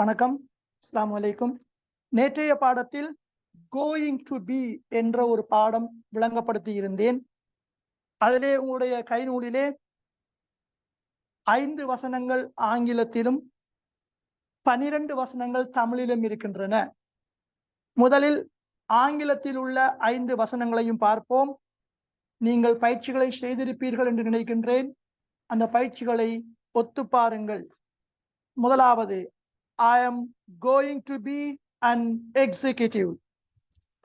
வணக்கம், அஸ்ஸலாமு அலைக்கும். நேற்றைய பாடத்தில் கோயிங் டு பி என்ற ஒரு பாடம் விளங்கப்படுத்தி இருந்தேன். அதிலே உங்களுடைய கைநூலிலே 5 வசனங்கள் ஆங்கிலத்திலும் 12 வசனங்கள் தமிழிலும் இருக்கின்றன. முதலில் ஆங்கிலத்தில் உள்ள 5 வசனங்களையும் பார்ப்போம். நீங்கள் பயிற்சிகளை செய்திருப்பீர்கள் என்று நினைக்கின்றேன். அந்த பயிற்சிகளை ஒத்து பாருங்கள். முதலாவது, I am going to be an executive.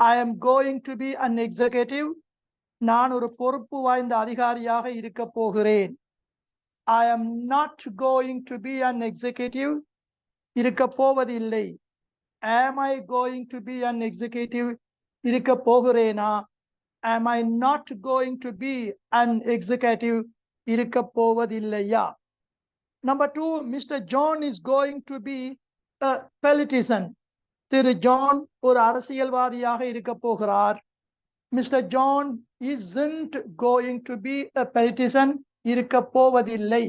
I am going to be an executive. நான் ஒரு பொறுப்பு வாய்ந்த அதிகாரியாக இருக்க போகிறேன். I am not going to be an executive. இருக்க போவதில்லை. Am I going to be an executive? இருக்க போகிறேனா? Am I not going to be an executive? இருக்க போவதில்லையா? Number 2, Mr. John is going to be a politician. Thiru John ஒரு அரசியல்வாதியாக இருக்க போகிறார். Mr. John isn't going to be a politician. இருக்க போவதில்லை.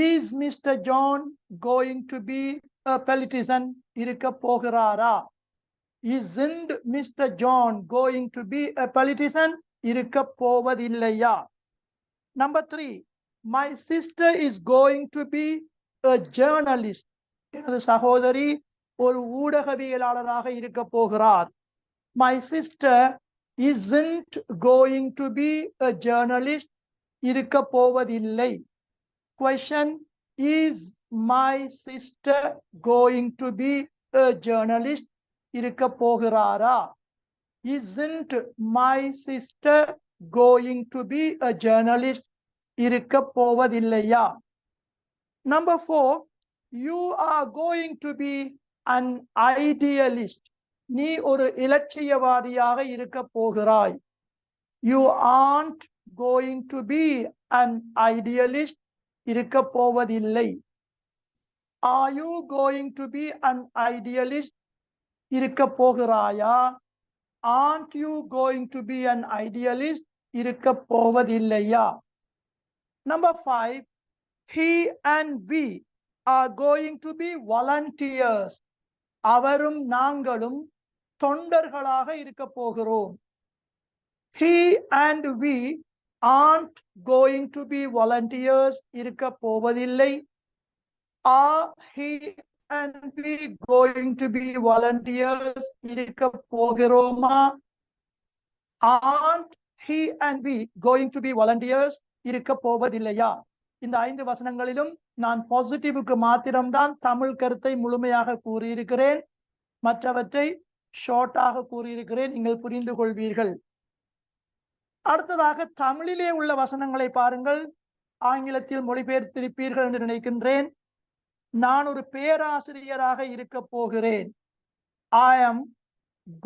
Is Mr. John going to be a politician? இருக்க போகிறாரா? Isn't Mr. John going to be a politician? இருக்க போவதில்லையா? Number 3, my sister is going to be a journalist. எனது சகோதரி ஒரு ஊடகவியலாளராக இருக்க போகிறார். My sister isn't going to be a journalist. இருக்க போவதில்லை. Question, is my sister going to be a journalist? இருக்க போகிறாரா? Isn't my sister going to be a journalist? இருக்க போவதில்லையா? Number 4, you are going to be an idealist. நீ ஒரு இலட்சியவாதியாக இருக்க போகிறாய். You aren't going to be an idealist. இருக்க போவதில்லை. Are you going to be an idealist? இருக்க போகிறாயா? Aren't you going to be an idealist? இருக்க போவதில்லையா? Number 5, he and we are going to be volunteers. அவரும் நாங்களும் தொண்டர்களாக இருக்க போகிறோம். He and we aren't going to be volunteers. இருக்க போவதில்லை. Are he and we going to be volunteers? இருக்க போகிறோமா? Aren't he and we going to be volunteers? இருக்க போவதில்லையா? இந்த 5 வசனங்களிலும் நான் பாசிட்டிவுக்கு மாத்திரம்தான் தமிழ் கருத்தை முழுமையாக கூறியிருக்கிறேன். மற்றவற்றை ஷார்ட்டாக கூறியிருக்கிறேன். நீங்கள் புரிந்து கொள்வீர்கள். அடுத்ததாக தமிழிலே உள்ள வசனங்களை பாருங்கள். ஆங்கிலத்தில் மொழிபெயர்த்திருப்பீர்கள் என்று நினைக்கின்றேன். நான் ஒரு பேராசிரியராக இருக்க போகிறேன். I am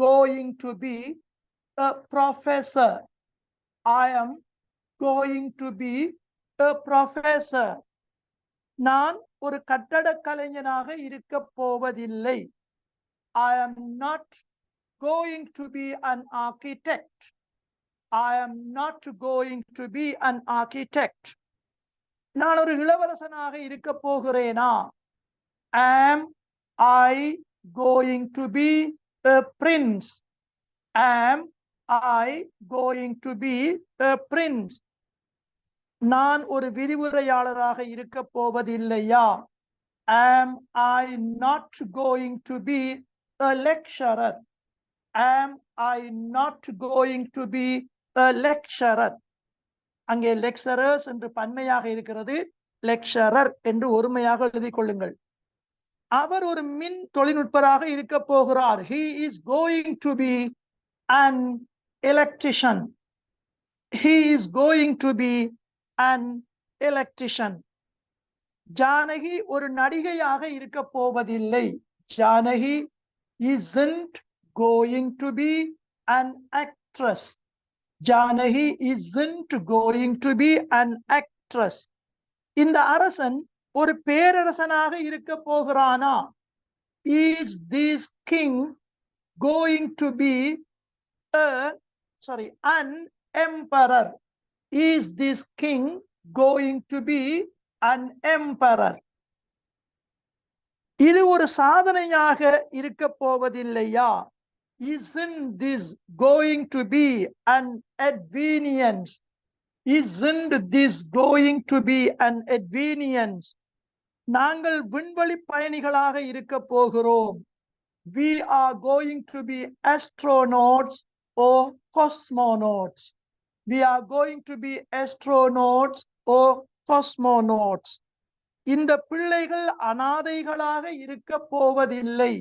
going to be a professor. I am going to be a professor. நான் ஒரு கட்டடக் கலைஞனாக இருக்க போவதில்லை. I am not going to be an architect. I am not going to be an architect. நான் ஒரு இளவரசனாக இருக்க போகிறேனா? Am I going to be a prince? Am I going to be a prince? நான் ஒரு விரிவுரையாளராக இருக்க போவதில்லையா? Am I not going to be a lecturer? Am I not going to be a lecturer? அங்கே lecturers என்று பன்மையாக இருக்கிறது, lecturer என்று ஒருமையாக எழுதிக் கொள்ளுங்கள். அவர் ஒரு மின் தொழில்நுட்பராக இருக்க போகிறார். He is going to be an electrician. He is going to be an electrician. Janaki ஒரு நடிகையாக இருக்க போவதில்லை. Janaki isn't going to be an actress. Janaki isn't going to be an actress. இந்த அரசன் ஒரு பேரரசனாக இருக்க போகிறானா? Is this king going to be an emperor? Is this king going to be an emperor? இது ஒரு சாதனையாக இருக்க போவதில்லையா? Isn't this going to be an advenience? Isn't this going to be an advenience? நாங்கள் விண்வெளி பயணிகளாக இருக்க போகிறோம். We are going to be astronauts or cosmonauts. We are going to be astronauts or cosmonauts. இந்த பிள்ளைகள் அனாதைகளாக இருக்க போவதில்லை.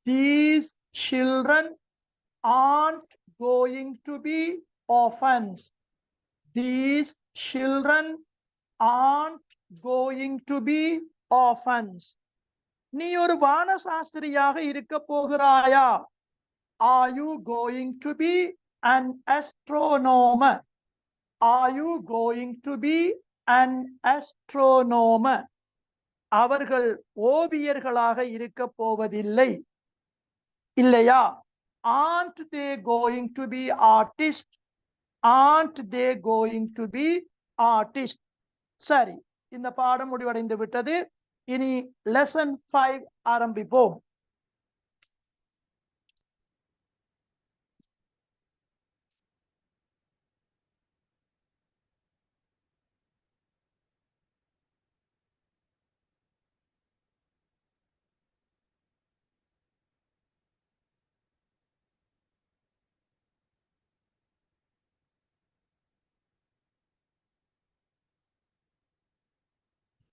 These children aren't going to be orphans. These children aren't going to be orphans. நீ ஒரு வானசாஸ்திரியாக இருக்க போகிறாயா? Are you going to be an astronomer? Are you going to be an astronomer? அவர்கள் ஓவியர்களாக இருக்க போவதில்லை இல்லையா? Aren't they going to be artists? Aren't they going to be artists? சரி, இந்த பாடம் முடிவடைந்து விட்டது. இனி லெசன் 5 ஆரம்பிப்போம்.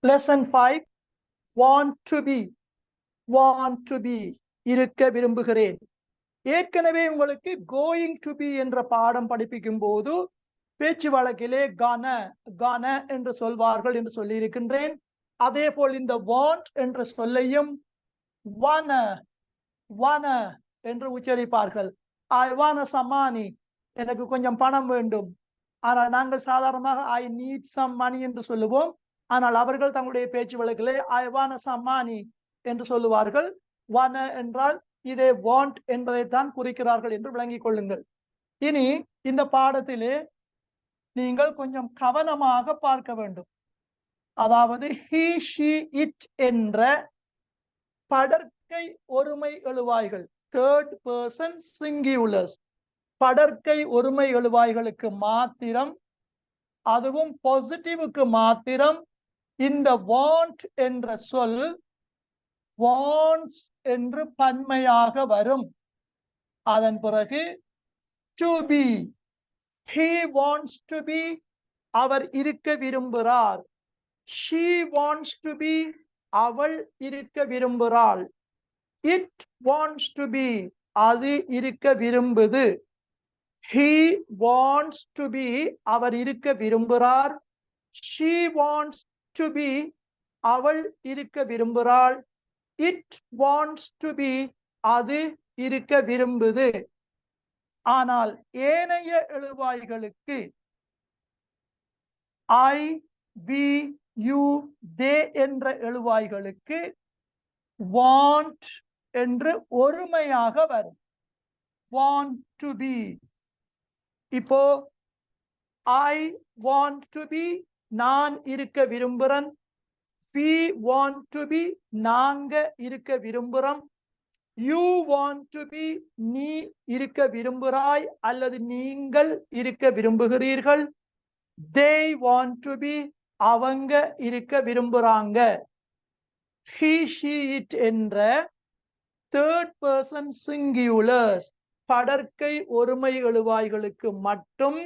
Lesson 5 want to be. Want to be இருக்க விரும்புகிறேன். ஏற்கனவே உங்களுக்கு going to be என்ற பாடம் படிப்பிக்கும் போது பேச்சு வழக்கிலே கன என்று சொல்வார்கள் என்று சொல்லி இருக்கின்றேன். அதே போல் இந்த want என்ற சொல்லையும் wanna என்று உச்சரிப்பார்கள். I wanna some money, எனக்கு கொஞ்சம் பணம் வேண்டும். ஆனால் நாங்கள் சாதாரணமாக I need some money என்று சொல்லுவோம். ஆனால் அவர்கள் தங்களுடைய பேச்சு வழக்கிலே I wanna some money என்று சொல்லுவார்கள். wanna என்றால் இதே want என்பதைத்தான் குறிக்கிறார்கள் என்று விளங்கிக் கொள்ளுங்கள். இனி இந்த பாடத்திலே நீங்கள் கொஞ்சம் கவனமாக பார்க்க வேண்டும். அதாவது he, she, it என்ற படற்கை ஒருமை எழுவாய்கள், தேர்ட் பர்சன் சிங்குலர்ஸ், படற்கை ஒருமை எழுவாய்களுக்கு மாத்திரம், அதுவும் பாசிட்டிவுக்கு மாத்திரம் இந்த want என்ற சொல் wants என்று பன்மையாக வரும். அதன் பிறகு to be, he wants to be, அவர் இருக்க விரும்புகிறார். she wants to be, அவள் இருக்க விரும்புகிறாள். it wants to be, அது இருக்க விரும்புது. he wants to be, அவர் இருக்க விரும்புகிறார். she wants to be, அவள் இருக்க விரும்புகிறாள். it wants to be, அது இருக்க விரும்புது. ஆனால் ஏனைய எழுவாய்களுக்கு I, we, you, they என்ற எழுவாய்களுக்கு want என்று ஒருமையாக வரும். want to be. இப்போ I want to be, நான் இருக்க விரும்புகிறேன். we want to be, நாங்க இருக்க விரும்புகிறோம். you want to be, நீ இருக்க விரும்புகிறாய் அல்லது நீங்கள் இருக்க விரும்புகிறீர்கள். they want to be, அவங்க இருக்க விரும்புறாங்க. he, she, it என்ற தேர்ட் பர்சன் சிங்குலர்ஸ், படற்கை ஒருமை எழுவாய்களுக்கு மட்டும்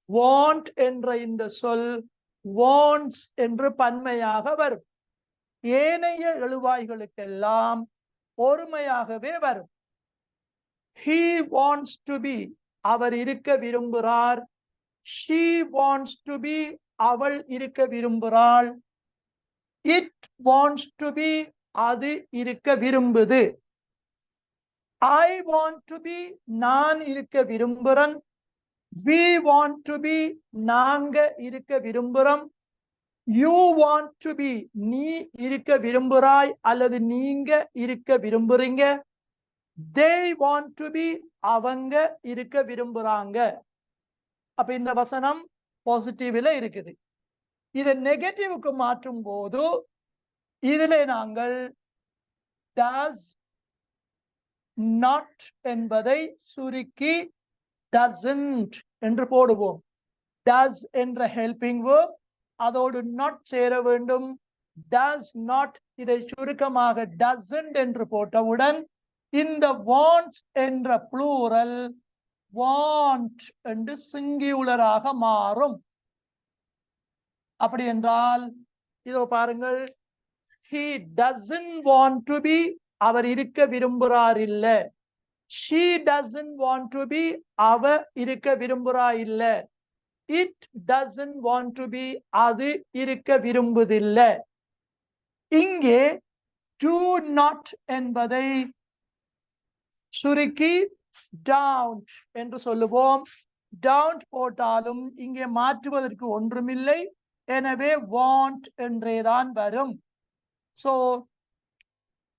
want என்ற இந்த சொல் wants என்று பன்மையாக வரும். ஏனைய எழுவாய்களுக்கெல்லாம் ஒருமையாகவே வரும். he wants to be, அவர் இருக்க விரும்புகிறார். she wants to be, அவள் இருக்க விரும்புகிறாள். it wants to be, அது இருக்க விரும்புது. I want to be, நான் இருக்க விரும்புகிறேன். we want to be, நாங்க இருக்க விரும்புகிறோம். you want to be, நீ இருக்க விரும்புகிறாய் அல்லது நீங்க இருக்க விரும்புறீங்க. they want to be, அவங்க இருக்க விரும்புறாங்க. அப்ப இந்த வசனம் பாசிட்டிவ்ல இருக்குது. இதை நெகட்டிவ்க்கு மாற்றும் போது இதிலே நாங்கள் does not என்பதை சுருக்கி doesn't என்று போடுவோம். does என்ற helping verb அதோடு not சேர வேண்டும். does not இதை சுருக்கமாக doesn't என்று போட்டவுடன் இந்த wants என்ற plural want என்று சிங்குலராக மாறும். அப்படி என்றால் இதோ பாருங்கள், he doesn't want to be அவர் இருக்க விரும்புகிறார் இல்ல. she doesn't want to be அவ இருக்க விரும்புகிறா இல்ல. it doesn't want to be அது இருக்க விரும்புதில்லை. இங்கே do not என்பதை சுருக்கி don't என்று சொல்லுவோம். don't போட்டாலும் இங்கே மாற்றுவதற்கு ஒன்றுமில்லை. எனவே want என்றேதான் வரும். so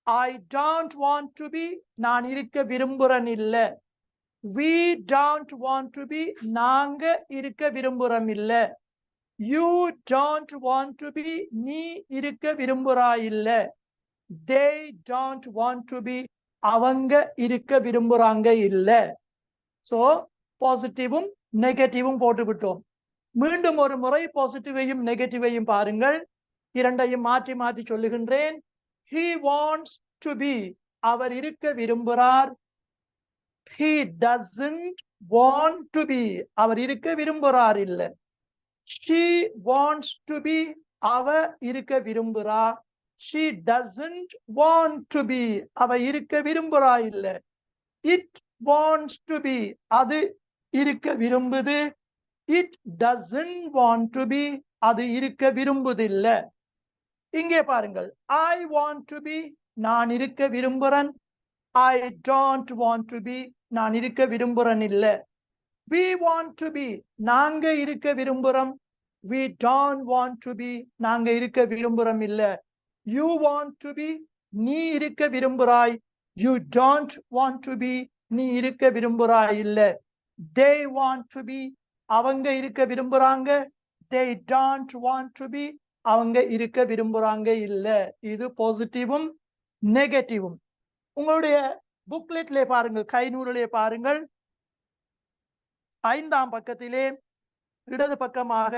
I don't want to be நான் இருக்க விரும்புறேன் இல்ல. we don't want to be நாங்க இருக்க விரும்புறோம் இல்ல. you don't want to be நீ இருக்க விரும்புறாய் இல்ல. they don't want to be அவங்க இருக்க விரும்புறாங்க இல்ல. so பாசிட்டிவும் நெகட்டிவும் போட்டு விட்டோம். மீண்டும் ஒரு முறை பாசிட்டிவையும் நெகட்டிவையும் பாருங்கள். இரண்டையும் மாற்றி மாற்றி சொல்லுகின்றேன். he wants to be அவர் இருக்க விரும்புகிறார். he doesn't want to be அவர் இருக்க விரும்புகிறார் இல்ல. she wants to be அவ இருக்க விரும்புகிறார். she doesn't want to be அவ இருக்க விரும்புகிறா இல்ல. it wants to be அது இருக்க விரும்புது. it doesn't want to be அது இருக்க விரும்புதில்லை. இங்கே பாருங்கள், I want to be நான் இருக்க விரும்புறேன். I don't want to be நான் இருக்க விரும்புறேன் இல்ல. we want to be நாங்க இருக்க விரும்புறோம். we don't want to be நாங்க இருக்க விரும்புறோம் இல்ல. you want to be நீ இருக்க விரும்புறாய். you don't want to be நீ இருக்க விரும்புறாய் இல்ல. they want to be அவங்க இருக்க விரும்புறாங்க. they don't want to be அவங்க இருக்க விரும்புறாங்க இல்ல. இது பாசிட்டிவும் நெகட்டிவும். உங்களுடைய புக்லெட்லே பாருங்கள், கைநூலிலே பாருங்கள், 5ஆம் பக்கத்திலே இடது பக்கமாக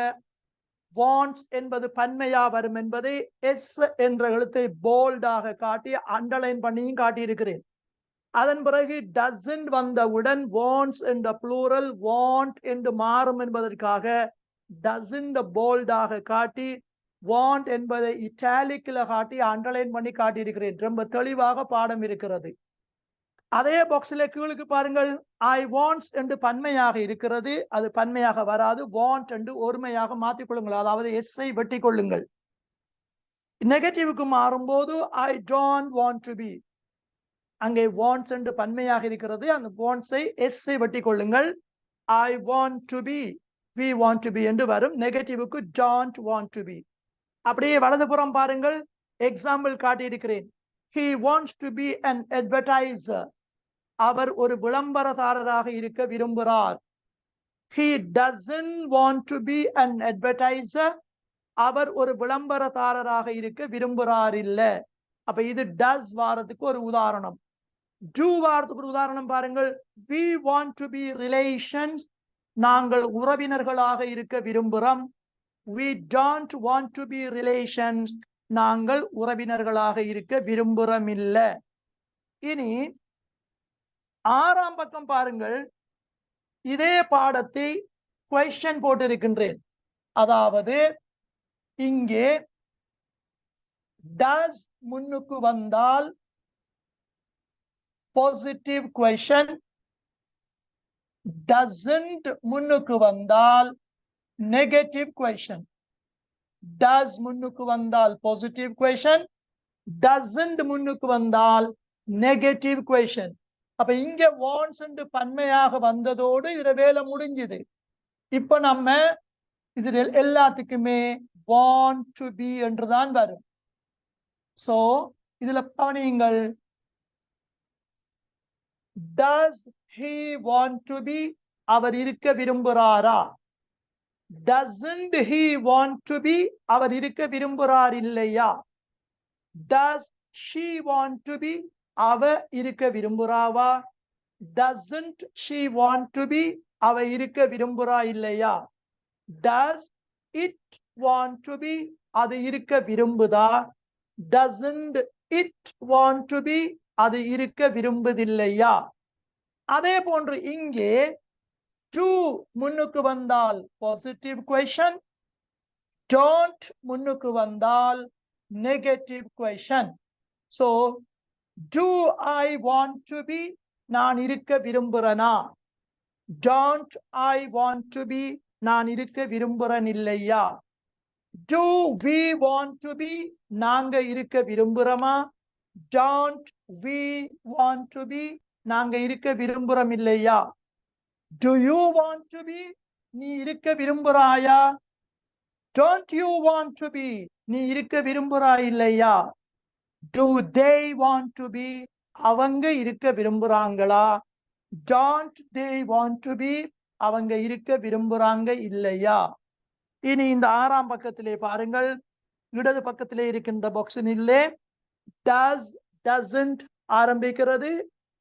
wants என்பது பன்மையா வரும் என்பதை S என்ற எழுத்தை போல்டாக காட்டி அண்டர்லைன் பண்ணியும் காட்டியிருக்கிறேன். அதன் பிறகு doesn't வந்தவுடன் wants என்ற plural want என்று மாறும் என்பதற்காக doesn't போல்டாக காட்டி want என்பதை இட்டாலிக்ல காட்டி அண்டர்லைன் பண்ணி காட்டியிருக்கிறேன். ரொம்ப தெளிவாக பாடம் இருக்கிறது. அதே பாக்ஸில் கீழுக்கு பாருங்கள், I wants என்று பன்மையாக இருக்கிறது. அது பன்மையாக வராது. want என்று ஒருமையாக மாற்றிக்கொள்ளுங்கள். அதாவது எஸ்ஐ வெட்டி கொள்ளுங்கள். நெகட்டிவ்க்கு மாறும்போது I don't want to be அங்கே wants என்று பன்மையாக இருக்கிறது. அந்த wantsஐ எஸ்ஐ வெட்டி கொள்ளுங்கள். I want to be we want to be என்று வரும். நெகட்டிவ்க்கு don't want to be. அப்படியே வலதுபுறம் பாருங்கள், எக்ஸாம்பிள் காட்டியிருக்கிறேன். He wants to be an advertiser அவர் ஒரு விளம்பரதாரராக இருக்க விரும்புகிறார். He doesn't want to be an advertiser அவர் ஒரு விளம்பரதாரராக இருக்க விரும்புகிறார் இல்ல. அப்ப இது does வாரத்துக்கு ஒரு உதாரணம். do வாரத்துக்கு ஒரு உதாரணம் பாருங்கள். we want to be relations நாங்கள் உறவினர்களாக இருக்க விரும்புகிறோம். we don't want to be relations நாங்கள் உறவினர்களாக இருக்க விரும்புகிறோம் இல்ல. இனி 6ஆம் பக்கம் பாருங்கள், இதே பாடத்தை question போட்டிருக்கின்றேன். அதாவது இங்கே does முன்னுக்கு வந்தால் positive question, doesn't முன்னுக்கு வந்தால் negative question. does முன்னுக்கு வந்தால் positive question, doesn't முன்னுக்கு வந்தால் negative question. அப்ப இங்க wants என்று பன்மையாக வந்ததோடு இதுல வேலை முடிஞ்சது. இப்ப நம்ம இதுல எல்லாத்துக்குமே want to be என்றுதான் வரும். சோ இதுல கவனியுங்கள், does he want to be அவர் இருக்க விரும்புகிறாரா? doesn't he want to be அவர் இருக்க விரும்புகிறார் இல்லையா? does she want to be? அவ இருக்க விரும்புறாவா? Doesn't she want to be? அவ இருக்க விரும்புறா இல்லையா? Does it want to be? அது இருக்க விரும்புதா? Doesn't it want to be? அது இருக்க விரும்புதில்லையா? அதே போன்று இங்கே to முன்னுக்கு வந்தால் positive question, don't முன்னுக்கு வந்தால் negative question. So do I want to be? நான் இருக்க விரும்புறனா? Don't I want to be? நான் இருக்க விரும்புறன் இல்லையா? Do we want to be? நாங்க இருக்க விரும்புறமா? Don't we want to be? நாங்க இருக்க விரும்புறோம் இல்லையா? Do you want to be? நீ இருக்க விரும்புறாயா? Don't you want to be? நீ இருக்க விரும்புறாய் இல்லையா? Do they want to be? அவங்க இருக்க விரும்புறாங்களா? Don't they want to be? அவங்க இருக்க விரும்புறாங்க இல்லையா? இனி இந்த 6ஆம் பக்கத்திலே பாருங்கள், இடது பக்கத்திலே இருக்கின்ற பாக்ஸினிலே does, doesn't ஆரம்பிக்கிறது.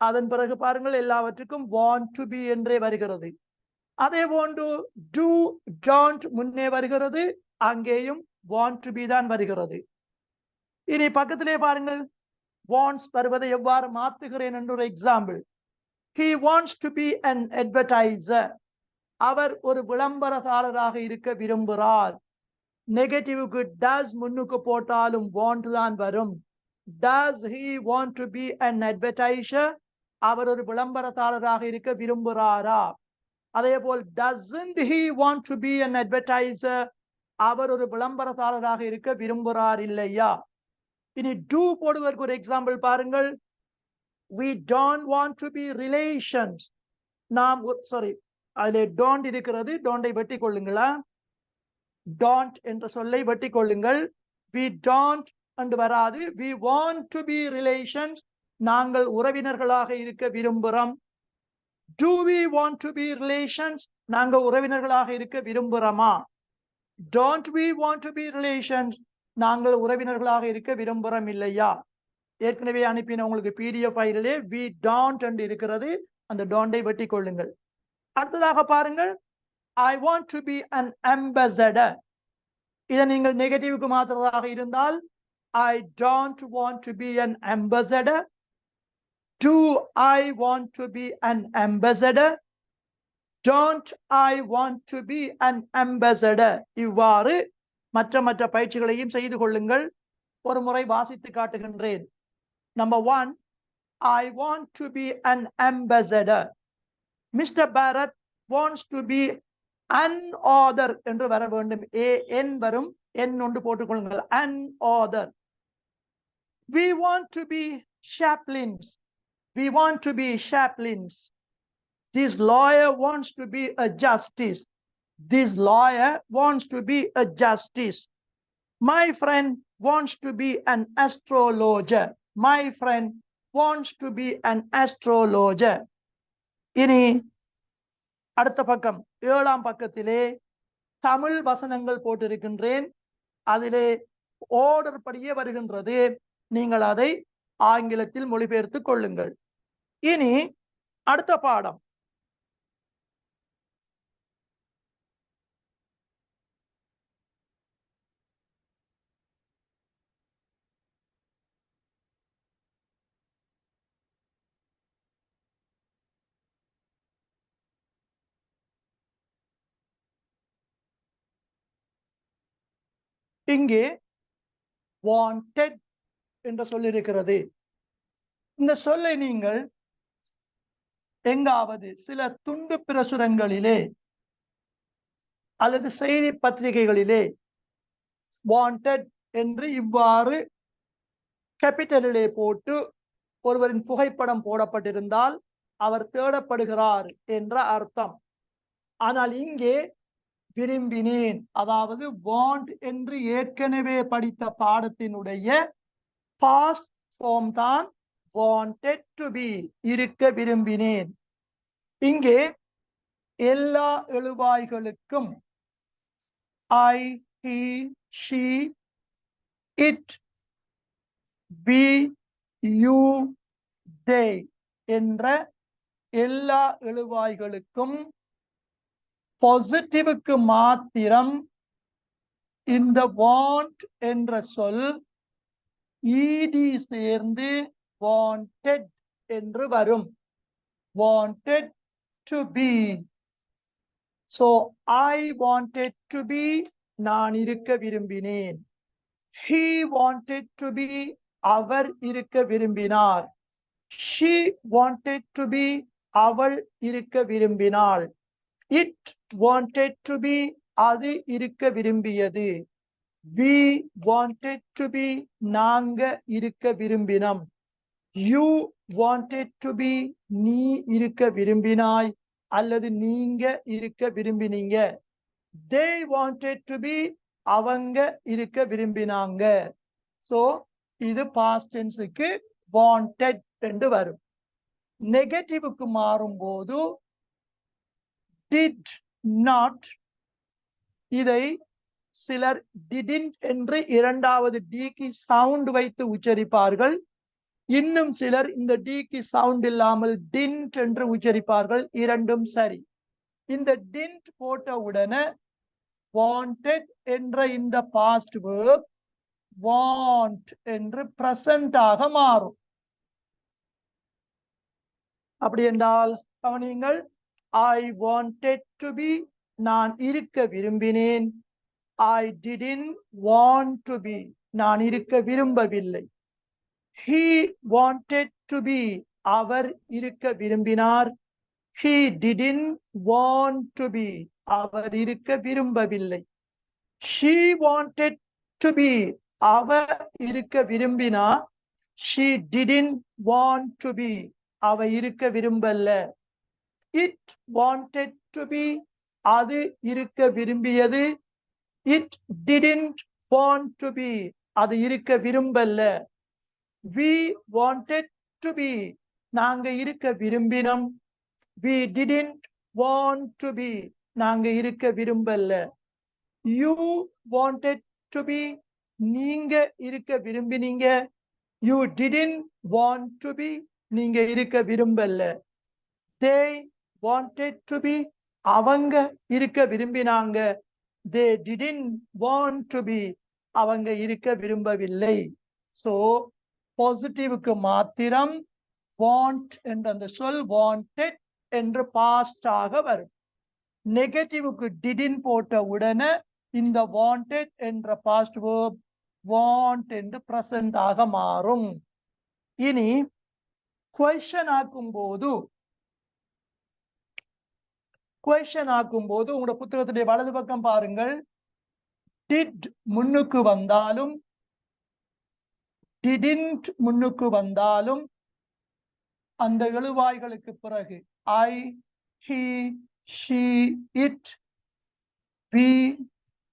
அதன் பிறகு பாருங்கள் எல்லாவற்றுக்கும் want to be என்றே வருகிறது. அதே போன்று do, don't முன்னே வருகிறது, அங்கேயும் want to be தான் வருகிறது. இனி பக்கத்திலே பாருங்கள் wants வருவதை எவ்வாறு மாற்றுகிறேன் என்ற ஒரு example. He wants to be an advertiser. அவர் ஒரு விளம்பரதாரராக இருக்க விரும்புகிறார். நெகட்டிவ்க்கு does முன்னுக்கு போட்டாலும் want தான் வரும். Does he want to be an advertiser? அவர் ஒரு விளம்பரதாரராக இருக்க விரும்புகிறாரா? அதே போல் doesn't he want to be an advertiser? அவர் ஒரு விளம்பரதாரராக இருக்க விரும்புகிறார் இல்லையா? இனி do போடுவதற்கு ஒரு எக்ஸாம்பிள் பாருங்கள். We don't want to be relations. நாம் சாரி அதிலே don't இருக்கிறது, don't வெட்டி கொள்ளுங்களா? don't என்ற சொல்லை வெட்டி கொள்ளுங்கள். We don't என்று வராது. We want to be relations. நாங்கள் உறவினர்களாக இருக்க விரும்புகிறோம். Do we want to be relations? நாங்கள் உறவினர்களாக இருக்க விரும்புகிறோமா? Don't we want to be relations? நாங்கள் உறவினர்களாக இருக்க விரும்புகிறோம் இல்லையா? ஏற்கனவே அனுப்பின உங்களுக்கு PDF ஃபைலிலே we don't என்று இருக்கிறது, அந்த don't வெட்டி கொள்ளுங்கள். அடுத்ததாக பாருங்கள், I want to be an ambassador. இதை நீங்கள் நெகட்டிவ்க்கு மாற்றுவதாக இருந்தால் I don't want to be an ambassador. Do I want to be an ambassador? Don't I want to be an ambassador? இவ்வாறு மற்ற பயிற்சிகளையும் செய்து கொள்ளுங்கள். ஒரு முறை வாசித்து காட்டுகின்றேன். Number 1, I want to be an ambassador. Mr. Bharat wants to be an author என்று வர வேண்டும். an வரும், n ஒன்று போட்டுக்கொள்ளுங்கள். An author. We want to be chaplains. We want to be chaplains. This lawyer wants to be a justice. This lawyer wants to be a justice. My friend wants to be an astrologer. My friend wants to be an astrologer. இனி அடுத்த பக்கம் 7ஆம் பக்கத்திலே தமிழ் வசனங்கள் போட்டிருக்கின்றேன். அதிலே order படியே வருகின்றது. நீங்கள் அதை ஆங்கிலத்தில் மொழிபெயர்த்துக் கொள்ளுங்கள். இனி அடுத்த பாடம். இங்கே wanted என்ற சொல்லிருக்கிறது. இந்த சொல்லை நீங்கள் எங்காவது சில துண்டு பிரசுரங்களிலே அல்லது செய்தி பத்திரிகைகளிலே wanted என்று இவ்வாறு கேபிட்டலிலே போட்டு ஒருவரின் புகைப்படம் போடப்பட்டிருந்தால் அவர் தேடப்படுகிறார் என்ற அர்த்தம். ஆனால் இங்கே விரும்பினேன், அதாவது want என்று ஏற்கனவே படித்த பாடத்தினுடைய past form தான் wanted to be, இருக்க விரும்பினேன். இங்கே எல்லா எழுவாய்களுக்கும் I, he, she, it, we, you, they என்ற எல்லா எழுவாய்களுக்கும் பாசிட்டிவ்க்கு மாத்திரம் இந்த want என்ற சொல் ed சேர்ந்து wanted என்று வரும். wanted to be. so I wanted to be, நான் இருக்க விரும்பினேன். he wanted to be, அவர் இருக்க விரும்பினார். she wanted to be, அவள் இருக்க விரும்பினாள். it wanted to be, அது இருக்க விரும்பியது. we wanted to be, நாங்க இருக்க விரும்பினோம். you wanted to be, நீ இருக்க விரும்பினாய் அல்லது நீங்க இருக்க விரும்பினீங்க. they wanted to be, அவங்க இருக்க விரும்பினாங்க. so இது past tenseக்கு wanted என்று வரும். நெகட்டிவ்க்கு மாறும்போது did not, இதை சிலர் didn't என்று இரண்டாவது டிக்கு சவுண்ட் வைத்து உச்சரிப்பார்கள். இன்னும் சிலர் இந்த டிக்கு சவுண்ட் இல்லாமல் didn't என்று உச்சரிப்பார்கள். இரண்டும் சரி. இந்த didn't போட்ட உடனே wanted என்ற இந்த past verb want என்று present ஆக மாறும். அப்படி என்றால் கவனியுங்கள். I wanted to be, நான் இருக்க விரும்பினேன். I didn't want to be, நான் இருக்க விரும்பவில்லை. He wanted to be, அவர் இருக்க விரும்பினார். He didn't want to be, அவர் இருக்க விரும்பவில்லை. She wanted to be, அவர் இருக்க விரும்பினார். She didn't want to be, அவ இருக்க விரும்பல. It wanted to be, அது இருக்க விரும்பியது. It didn't want to be, அது இருக்க விரும்பல. We wanted to be, நாங்க இருக்க விரும்பினோம். We didn't want to be, நாங்க இருக்க விரும்பல. You wanted to be, நீங்க இருக்க விரும்பினீங்க. You didn't want to be, நீங்க இருக்க விரும்பல. They wanted to be, அவங்க இருக்க விரும்பினாங்க. They didn't want to be, அவங்க இருக்க விரும்பவில்லை. so பாசிட்டிவ்க்கு மாத்திரம் want என்ற அந்த சொல் wanted என்று past ஆக வரும். நெகட்டிவ்க்கு didn't போட்ட உடனே இந்த wanted என்ற past verb want என்று present ஆக மாறும். இனி question ஆக்கும்போது உங்களோட புத்தகத்துடைய வலது பக்கம் பாருங்கள். did முன்னுக்கு வந்தாலும் didn't முன்னுக்கு வந்தாலும் அந்த எழுவாய்களுக்கு பிறகு I, he, she, it, we,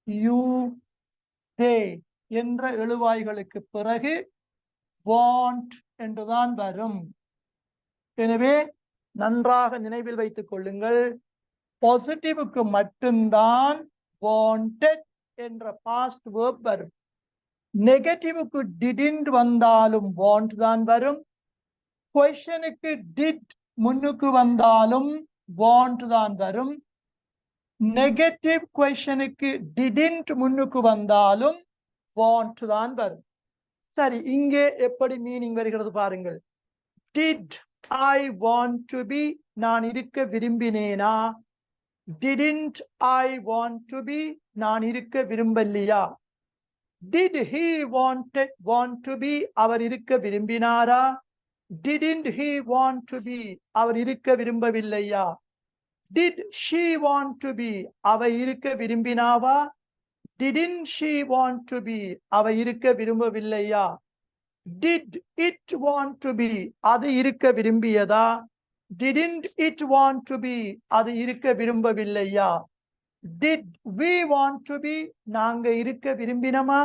you, they என்ற எழுவாய்களுக்கு பிறகு want என்றுதான் வரும். எனவே நன்றாக நினைவில் வைத்துக் கொள்ளுங்கள். பாசிட்டிவ்க்கு மட்டும்தான் wanted என்ற past verb வரும். நெகட்டிவ்க்கு didn't வந்தாலும் want தான் வரும். questionக்கு did முன்னுக்கு வந்தாலும் want தான் வரும். நெகட்டிவ் questionக்கு didn't முன்னுக்கு வந்தாலும் want தான் வரும். சரி, இங்கே எப்படி மீனிங் வருகிறது பாருங்கள். did I want to be, நான் இருக்க விரும்பினேனா? didn't I want to be, நான் இருக்க விரும்பலையா? did he want to be, அவர் இருக்க விரும்பினாரா? didn't he want to be, அவர் இருக்க விரும்பவில்லையா? did she want to be, அவ இருக்க விரும்பினாவா? didn't she want to be, அவ இருக்க விரும்பவில்லையா? did it want to be, அது இருக்க விரும்பியதா? didn't it want to be, அது இருக்க விரும்பவில்லையா? did we want to be, நாங்க இருக்க விரும்பினமா?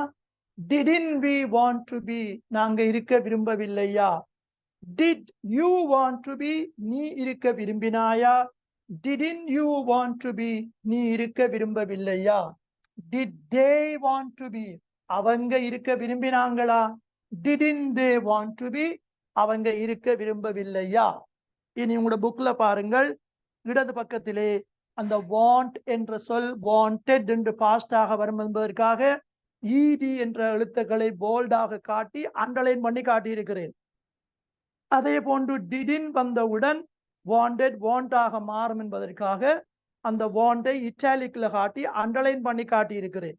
didn't we want to be, நாங்க இருக்க விரும்பவில்லையா? did you want to be, நீ இருக்க விரும்பினாயா? didn't you want to be, நீ இருக்க விரும்பவில்லையா? did they want to be, அவங்க இருக்க விரும்பினாங்களா? didn't they want to be, அவங்க இருக்க விரும்பவில்லையா? இனி உங்களோட புக்ல பாருங்கள், இடது பக்கத்திலே அந்த want என்ற சொல் wanted என்று பாஸ்டாக வரும் என்பதற்காக ed என்ற எழுத்துக்களை போல்டாக காட்டி அண்டர்லைன் பண்ணி காட்டியிருக்கிறேன். அதே போன்று didn't வந்தவுடன் wanted want ஆக மாறும் என்பதற்காக அந்த want-ஐ இட்டாலிக்ல காட்டி அண்டர்லைன் பண்ணி காட்டியிருக்கிறேன்.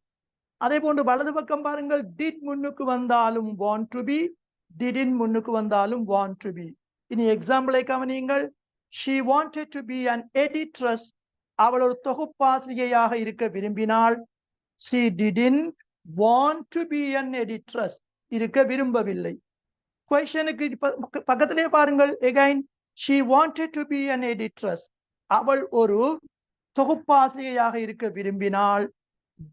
அதே போன்று வலது பக்கம் பாருங்கள், did முன்னுக்கு வந்தாலும் want to be, didn't முன்னுக்கு வந்தாலும் want to be. இனி எக்ஸாம்பிளை கவனியுங்கள். she wanted to be an editress, அவள் ஒரு தொகுப்பாசிரியையாக இருக்க விரும்பினாள். she didn't want to be an editress, இருக்க விரும்பவில்லை. கொஸ்டனுக்கு பக்கத்திலே பாருங்கள், again she wanted to be an editress, அவள் ஒரு தொகுப்பாசிரியையாக இருக்க விரும்பினாள்.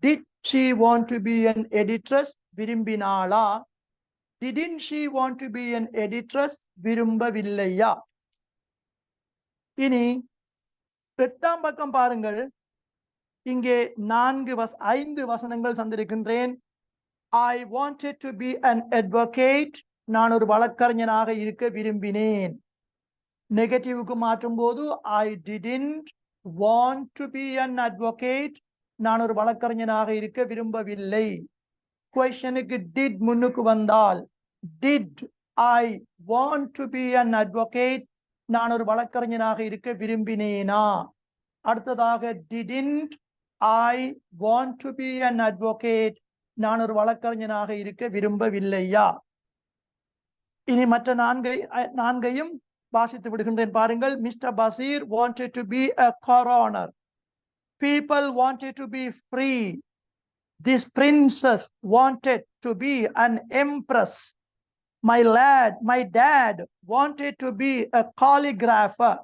did she want to be an editress, விரும்பினாளா? didn't she want to be an editress, விரும்பவில்லையா? இனி 8ஆம் பக்கம் பாருங்கள், இங்கே 5 வசனங்கள் தந்திருக்கின்றேன். I wanted to be an advocate, நான் ஒரு வழக்கறிஞனாக இருக்க விரும்பினேன். நெகட்டிவ்க்கு மாற்றும் போது I didn't want to be an advocate, நான் ஒரு வழக்கறிஞனாக இருக்க விரும்பவில்லை. கொஸ்டனுக்கு did முன்னுக்கு வந்தால் did I want to be an advocate, நான் ஒரு வழக்கறிஞனாக இருக்க விரும்பினேனா? அடுத்ததாக didn't I want to be an advocate, நான் ஒரு வழக்கறிஞனாக இருக்க விரும்பவில்லையா? இனி மற்ற 4ஐயும் வாசித்து விடுகின்றேன் பாருங்கள். Mister Basheer wanted to be a coroner, people wanted to be free, this princess wanted to be an empress, my dad wanted to be a calligrapher.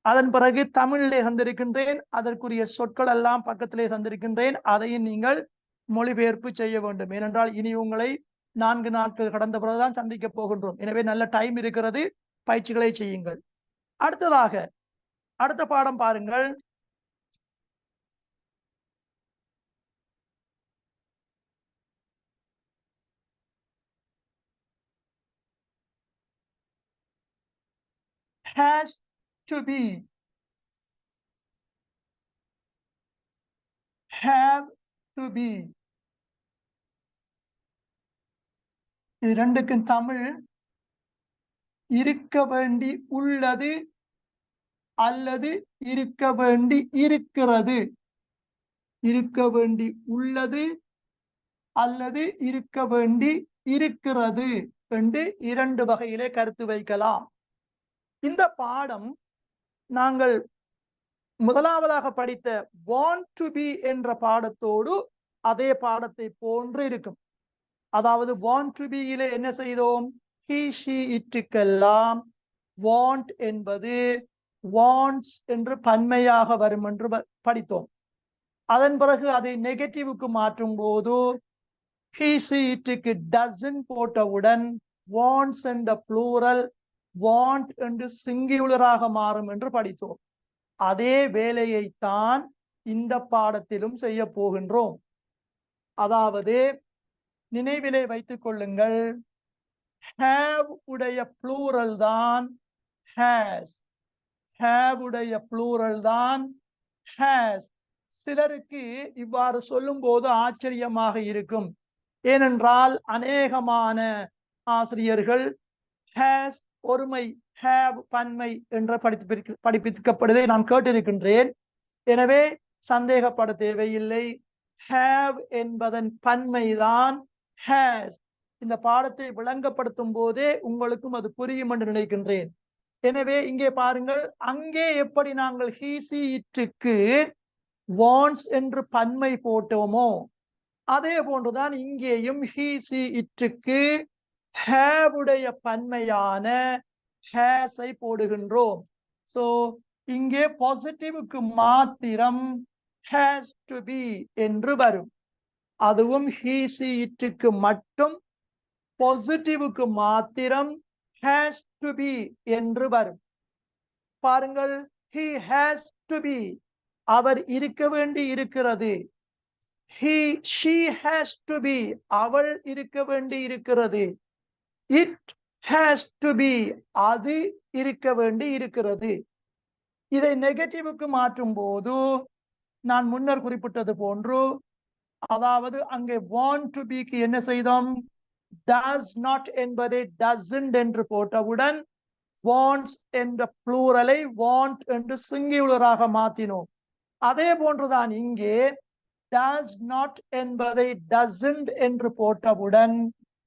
அதன் பிறகு தமிழிலே தந்திருக்கின்றேன், அதற்குரிய சொற்கள் எல்லாம் பக்கத்திலே தந்திருக்கின்றேன். அதையும் நீங்கள் மொழிபெயர்ப்பு செய்ய வேண்டும். ஏனென்றால் இனி உங்களை 4 நாட்கள் கடந்த பிறகுதான் சந்திக்க போகின்றோம். எனவே நல்ல டைம் இருக்கிறது, பயிற்சிகளை செய்யுங்கள். அடுத்ததாக அடுத்த பாடம் பாருங்கள். has to be, have to be, இது ரெண்டுக்கும் தமிழ் இருக்க வேண்டி உள்ளது அல்லது இருக்க வேண்டி இருக்கிறது, இருக்க வேண்டி உள்ளது அல்லது இருக்க வேண்டி இருக்கிறது என்று 2 வகையிலே கருத்து வைக்கலாம். இந்த பாடம் நாங்கள் முதலாவதாக படித்த want to be என்ற பாடத்தோடு அதே பாடத்தை போன்று இருக்கும். அதாவது want to be இலே என்ன செய்தோம்? he she இட்டுக்கெல்லாம் want என்பது wants என்று பன்மையாக வரும் என்று படித்தோம். அதன் பிறகு அதை நெகட்டிவ்க்கு மாற்றும் போது he she இட்டுக்கு doesn't போட்டவுடன் wants என்ற plural want என்று சிங்குலராக மாறும் என்று படித்தோம். அதே வேலையைத்தான் இந்த பாடத்திலும் செய்ய போகின்றோம். அதாவது நினைவிலே வைத்துக் கொள்ளுங்கள், have உடைய plural தான் has, have உடைய plural தான் has. சிலருக்கு இவ்வாறு சொல்லும் போது ஆச்சரியமாக இருக்கும். ஏனென்றால் அநேகமான ஆசிரியர்கள் has ஒருமை have பன்மை என்ற படிப்பிக்கப்படுவதை நான் கேட்டிருக்கின்றேன். எனவே சந்தேகப்பட தேவையில்லை. have என்பதன் பன்மைதான் has. இந்த பாடத்தை விளங்கப்படுத்தும் போதே உங்களுக்கும் அது புரியும் என்று நினைக்கின்றேன். எனவே இங்கே பாருங்கள், அங்கே எப்படி நாங்கள் he she இட்டுக்கு wants என்று பன்மை போட்டோமோ அதே போன்றுதான் இங்கேயும் he she இட்டுக்கு have உடைய பன்மையான has ஐ போடுகின்றோம். சோ இங்கே பாசிட்டிவ்க்கு மாத்திரம் has to be என்று வரும். அதுவும் he she இட்டுக்கு மட்டும் பாசிட்டிவ்க்கு மாத்திரம் has to be என்று வரும். பாருங்கள், he has to be, அவர் இருக்க வேண்டி இருக்கிறது. she has to be, அவள் இருக்க வேண்டி இருக்கிறது. it has to be, அது இருக்க வேண்டி இருக்கிறது. இதை நெகட்டிவுக்கு மாற்றும் போது நான் முன்னர் குறிப்பிட்டது போன்று, அதாவது அங்கே want to be க்கு என்ன செய்தோம்? does not என்பதை doesn't என்று போட்டவுடன் wants என்ற ப்ளூரலை want என்று சிங்குலராக மாற்றினோம். அதே போன்றுதான் இங்கே does not என்பதை doesn't என்று போட்டவுடன்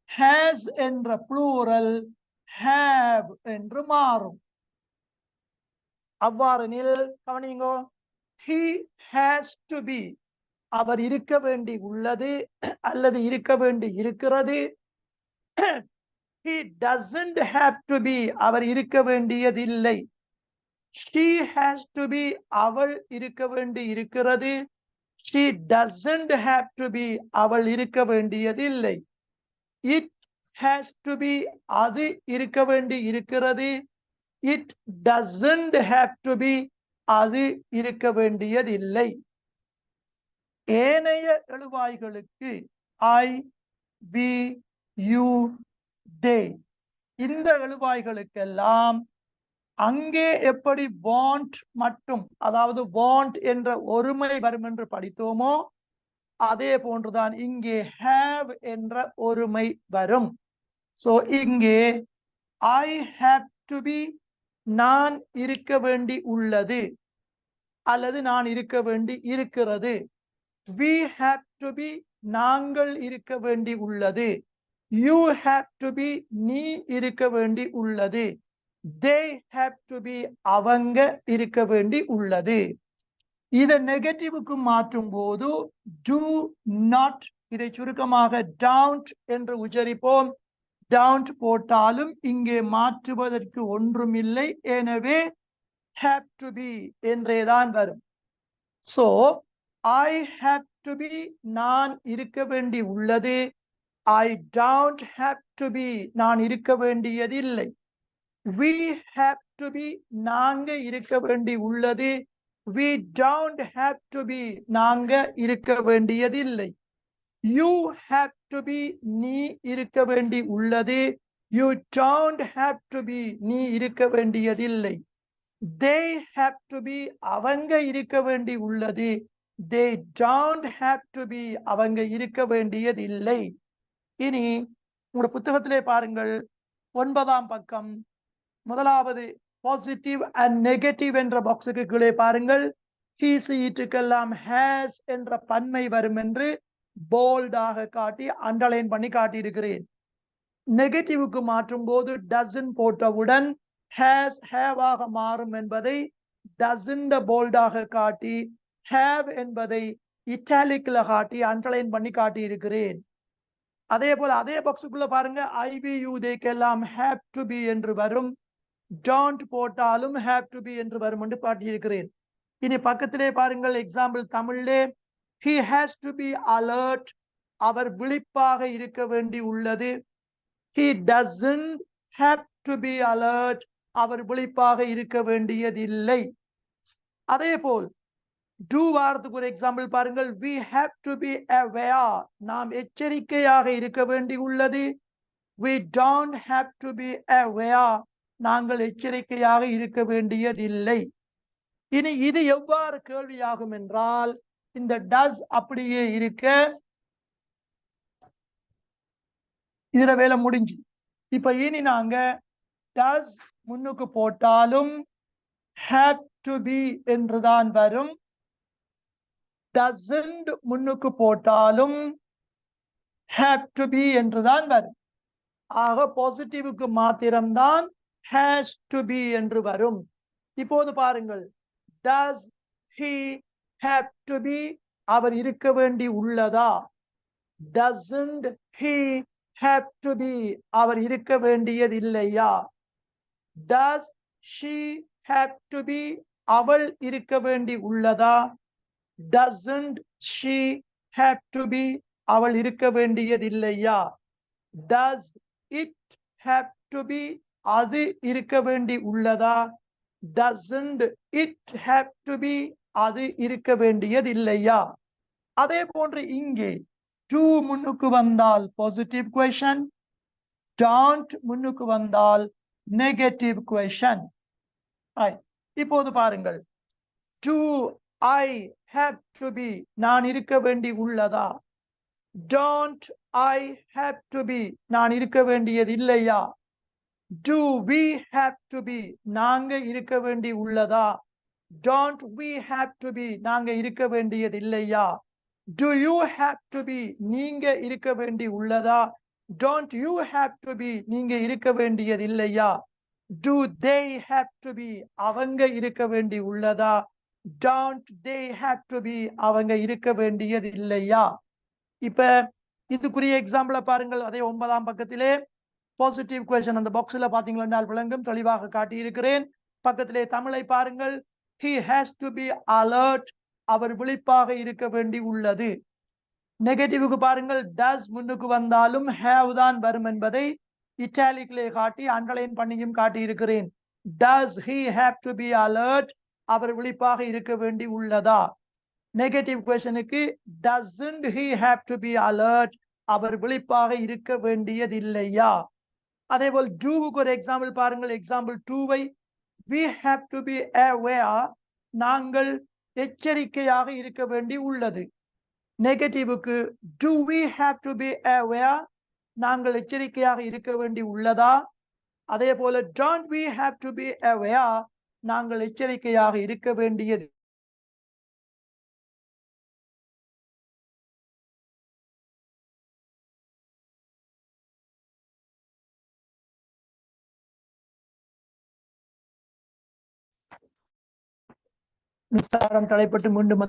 has என்ற ப்ளூரல் have என்று மாறும். அவ்வாறெனில் கவனிங்கோ, he has to be, அவர் இருக்க வேண்டி உள்ளது அல்லது இருக்க வேண்டி இருக்கிறது. he doesn't have to be, அவர் இருக்க வேண்டியதில்லை. she has to be, அவள் இருக்க வேண்டி இருக்கிறது. she doesn't have to be, அவள் இருக்க வேண்டியதில்லை. it has to be, அது இருக்க வேண்டி இருக்கிறது. it doesn't have to be, அது இருக்க வேண்டியதில்லை. ஏனைய எழுவாய்களுக்கு I, we, you, they, இந்த எழுவாய்களுக்கெல்லாம் அங்கே எப்படி want மட்டும், அதாவது want என்ற ஒருமை வரும் என்று படித்தோமோ அதே போன்றுதான் இங்கே have என்ற ஒருமை வரும். சோ இங்கே I have to be, நான் இருக்க வேண்டி உள்ளது அல்லது நான் இருக்க வேண்டி இருக்கிறது. we have to be, நாங்கள் இருக்க வேண்டி உள்ளது. you have to be, நீ இருக்க வேண்டி உள்ளது. they have to be, அவங்க இருக்க வேண்டி உள்ளது. இதை நெகட்டிவுக்கு மாற்றும் போது do not, இதை சுருக்கமாக don't என்று உச்சரிப்போம். don't போட்டாலும் இங்கே மாற்றுவதற்கு ஒன்றுமில்லை. எனவே have to be என்றேதான் வரும். so I have to be, நான் இருக்க வேண்டி உள்ளது. I don't have to be, நான் இருக்க வேண்டியதில்லை. we have to be, நாங்க இருக்க வேண்டி உள்ளது. we don't have to be, நாங்க இருக்க வேண்டியதில்லை. you have to be, நீ இருக்க வேண்டி உள்ளது. you don't have to be, நீ இருக்க வேண்டியதில்லை. they have to be, அவங்க இருக்க வேண்டி உள்ளது. they don't have to be, அவங்க இருக்க வேண்டியதில்லை. இனி உங்களோட புத்தகத்திலே பாருங்கள், 9ஆம் பக்கம் முதலாவது பாசிட்டிவ் அண்ட் நெகட்டிவ் என்ற பாக்ஸுக்கு கீழே பாருங்கள். he சீட்டுக்கெல்லாம் has என்ற பன்மை வரும் என்று போல்டாக காட்டி அண்டர்லைன் பண்ணி காட்டியிருக்கிறேன். நெகட்டிவுக்கு மாற்றும் போது doesn't போட்டவுடன் has have ஆக மாறும் என்பதை doesn't போல்டாக காட்டி have என்பதை இட்டாலிக்ல காட்டி அண்டர்லைன் பண்ணி காட்டி இருக்கிறேன். அதே போல அதே பாக்ஸுக்குள்ள பாருங்க, IVUதைக்கெல்லாம் have to be என்று வரும். don't போட்டாலும் have to be என்று வரும் என்று காட்டியிருக்கிறேன். இனி பக்கத்திலே பாருங்கள், எக்ஸாம்பிள் தமிழிலே he has to be alert, அவர் விழிப்பாக இருக்க வேண்டி உள்ளது. he doesn't have to be alert, அவர் விழிப்பாக இருக்க வேண்டியதில்லை. அதே போல் do வாரத்துக்கு ஒரு எக்ஸாம்பிள் பாருங்கள், we have to be aware, நாம் எச்சரிக்கையாக இருக்க வேண்டி உள்ளது. we don't have to be aware, நாங்கள் எச்சரிக்கையாக இருக்க வேண்டியதில்லை. இனி இது எவ்வாறு கேள்வியாகும் என்றால், இந்த does அப்படியே இருக்க இதுல வேலை முடிஞ்சு. இப்ப இனி நாங்க does முன்னுக்கு போட்டாலும் have to be என்றுதான் வரும். doesn't முன்னுக்கு போட்டாலும் have to be என்றுதான் வரும். ஆக பாசிட்டிவுக்கு மாத்திரம்தான் has to be என்று வரும். இப்போது பாருங்கள், does he have to be, அவர் இருக்க வேண்டி உள்ளதா? doesn't he have to be, அவர் இருக்க வேண்டியதில்லையா? does she have to be, அவள் இருக்க வேண்டி உள்ளதா? doesn't she have to be, அவள் இருக்க வேண்டியதில்லையா? does it have to be, அது இருக்க வேண்டி உள்ளதா? doesn't it have to be, அது இருக்க வேண்டியதில்லையா? அதே போன்று இங்கே do முன்னுக்கு வந்தால் பாசிட்டிவ் கொஸ்டின், don't முன்னுக்கு வந்தால் நெகட்டிவ் கொஸ்டின். இப்போது பாருங்கள், do I have to be நான் இருக்க வேண்டி உள்ளதா, don't I have to be நான் இருக்க வேண்டியது இல்லையா, do we have to be நாங்க இருக்க வேண்டி உள்ளதா, don't we have to be நாங்க இருக்க வேண்டியது இல்லையா, do you have to be நீங்க இருக்க வேண்டி உள்ளதா, don't you have to be நீங்க இருக்க வேண்டியது இல்லையா, do they have to be அவங்க இருக்க வேண்டி உள்ளதா, don't they have to be அவங்க இருக்க வேண்டியது இல்லையா. இப்ப இதுக்குரிய எக்ஸாம்பிள பாருங்கள். அதே 9ஆம் பக்கத்திலே பாசிட்டிவ் கொஸ்டின் அந்த பாக்ஸ்ல பாத்தீங்கன்னா விளங்கும், தெளிவாக காட்டி இருக்கிறேன். பக்கத்திலே தமிழை பாருங்கள். he has to be alert அவர் விழிப்பாக இருக்க வேண்டி உள்ளது. நெகட்டிவ்க்கு பாருங்கள், does முன்னுக்கு வந்தாலும் have தான் வரும் என்பதை இட்டாலிக்லே காட்டி அண்டர்லைன் பண்ணியும் காட்டி இருக்கிறேன். does he have to be alert அவர் விழிப்பாக இருக்க வேண்டி உள்ளதா. நெகட்டிவ் கொஸ்டினுக்கு doesn't he have to be alert அவர் விழிப்பாக இருக்க வேண்டியது இல்லையா. அதேபோல் doக்கு ஒரு எக்ஸாம்பிள் பாருங்கள். எக்ஸாம்பிள் 2வை we have to be aware நாங்கள் எச்சரிக்கையாக இருக்க வேண்டி உள்ளது. நெகட்டிவ்க்கு do we have to be aware நாங்கள் எச்சரிக்கையாக இருக்க வேண்டி உள்ளதா. அதே போல don't we have to be aware நாங்கள் எச்சரிக்கையாக இருக்க வேண்டியது மின்சாரம் தடைப்பட்டு மீண்டும்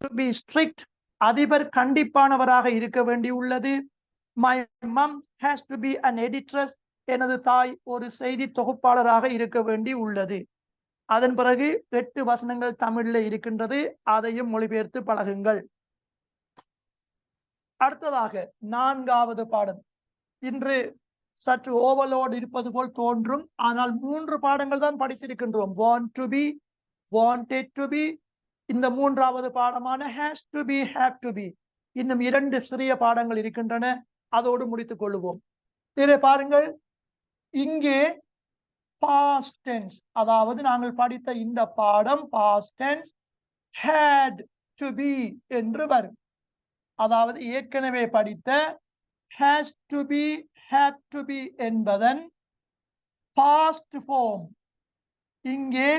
to be strict அதிபர் கண்டிப்பானவராக இருக்க வேண்டி உள்ளது. my mom has to be an editress எனது தாய் ஒரு செய்தி தொகுப்பாளராக இருக்க வேண்டி உள்ளது. அதன் பிறகு 8 வசனங்கள் தமிழ்ல இருக்கின்றது, அதையும் மொழிபெயர்த்து பழகுங்கள். அடுத்ததாக 4வது பாடம். இன்று சற்று ஓவர்லோட் இருப்பது போல் தோன்றும், ஆனால் 3 பாடங்கள் தான் படித்திருக்கின்றோம். want to be, wanted to be, இந்த 3வது பாடமான has to be, have to be. இன்னும் 2 சிறிய பாடங்கள் இருக்கின்றன, அதோடு முடித்துக் கொள்வோம். இதை பாருங்கள், இங்கே past tense, அதாவது நாங்கள் படித்த இந்த பாடம் past tense had to be என்று வரும். அதாவது ஏற்கனவே படித்த has to be, had to be என்பதன் past form இங்கே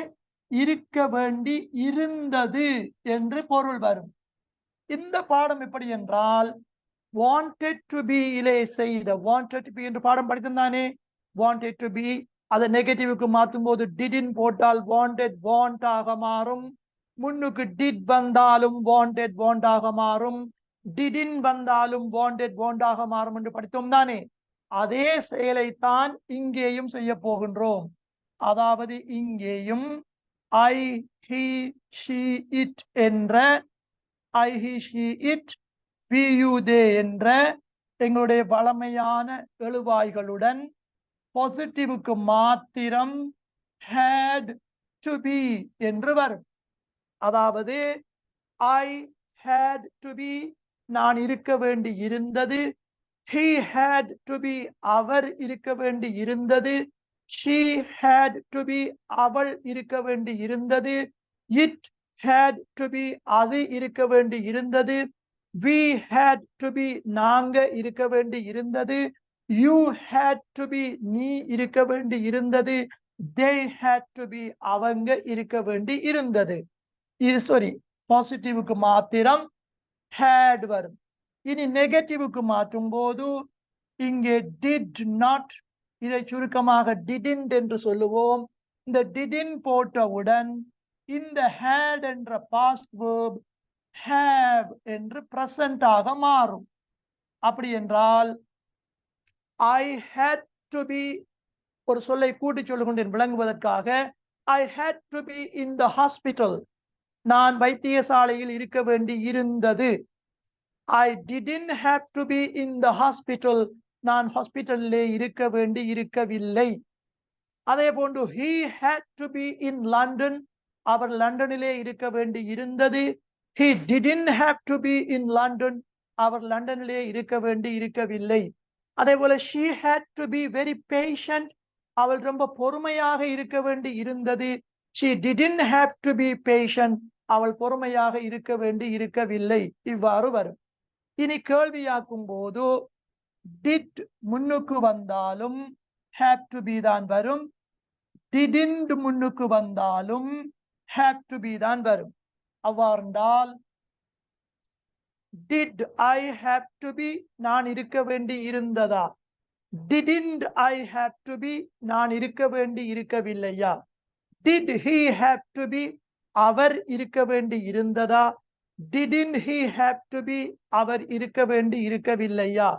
இருக்க வேண்டி இருந்தது என்று பொருள் வரும். இந்த பாடம் எப்படி என்றால் wanted to be இலே செய்த wanted to be என்று பாடம் படித்திருந்தானே, wanted to be அதை நெகட்டிவ்க்கு மாற்றும் போது didn't போட்டால் wanted want ஆக மாறும். முன்னுக்கு did வந்தாலும் wanted want ஆக மாறும், didn't வந்தாலும் wanted want ஆக மாறும் என்று படித்தோம் தானே. அதே செயலைத்தான் இங்கேயும் செய்ய போகின்றோம். அதாவது இங்கேயும் I, he, she, it என்ற I, he, she, it, we, you, they என்ற எங்களுடைய வளமையான எழுவாய்களுடன் பாசிட்டிவ்க்கு மாத்திரம் had to be என்று வரும். அதாவது I had to be நான் இருக்க வேண்டி இருந்தது, he had to be அவர் இருக்க வேண்டி இருந்தது, she had to be அவள் இருக்க வேண்டி இருந்தது, it had to be அது இருக்க வேண்டி இருந்தது, we had to be நாங்க இருக்க வேண்டி இருந்தது, you had to be நீ இருக்க வேண்டி இருந்தது, they had to be அவங்க இருக்க வேண்டி இருந்தது. இது சரி, பாசிட்டிவ்க்கு மாத்திரம் had வரும். இனி நெகட்டிவ்க்கு மாற்றும் போது இங்கே did not, இதை சுருக்கமாக didn't என்று சொல்லுவோம். இந்த didn't போட்டவுடன் இந்த had என்ற past verb have என்று present ஆக மாறும். அப்படி என்றால் I had to be, ஒரு சொல்லை கூட்டி சொல்லுகின்றேன் விளங்குவதற்காக, I had to be in the hospital நான் வைத்தியசாலையில் இருக்க வேண்டி இருந்தது. I didn't have to be in the hospital. நான் ஹாஸ்பிட்டல்லே இருக்க வேண்டி இருக்கவில்லை. அதே போன்று he had to be in London. அவர் லண்டனிலே இருக்க வேண்டி இருந்தது. He didn't have to be in London. அவர் லண்டனிலே இருக்க வேண்டி இருக்கவில்லை. அதே போல she had to be very patient. அவள் ரொம்ப பொறுமையாக இருக்க வேண்டி இருந்தது. She didn't have to be patient. அவள் பொறுமையாக இருக்க வேண்டி இருக்கவில்லை. இவ்வாறு வரும். இனி கேள்வியாக்கும் போது did முன்னுக்கு வந்தாலும் have to be தான் வரும். didn't முன்னுக்கு வந்தாலும் have to be தான் வரும். அவ்வாறால் did I have to be நான் இருக்க வேண்டி இருந்ததா? didn't I have to be நான் இருக்க வேண்டி இருக்கவில்லையா? did he have to be அவர் இருக்க வேண்டி இருந்ததா? didn't he have to be அவர் இருக்க வேண்டி இருக்கவில்லையா?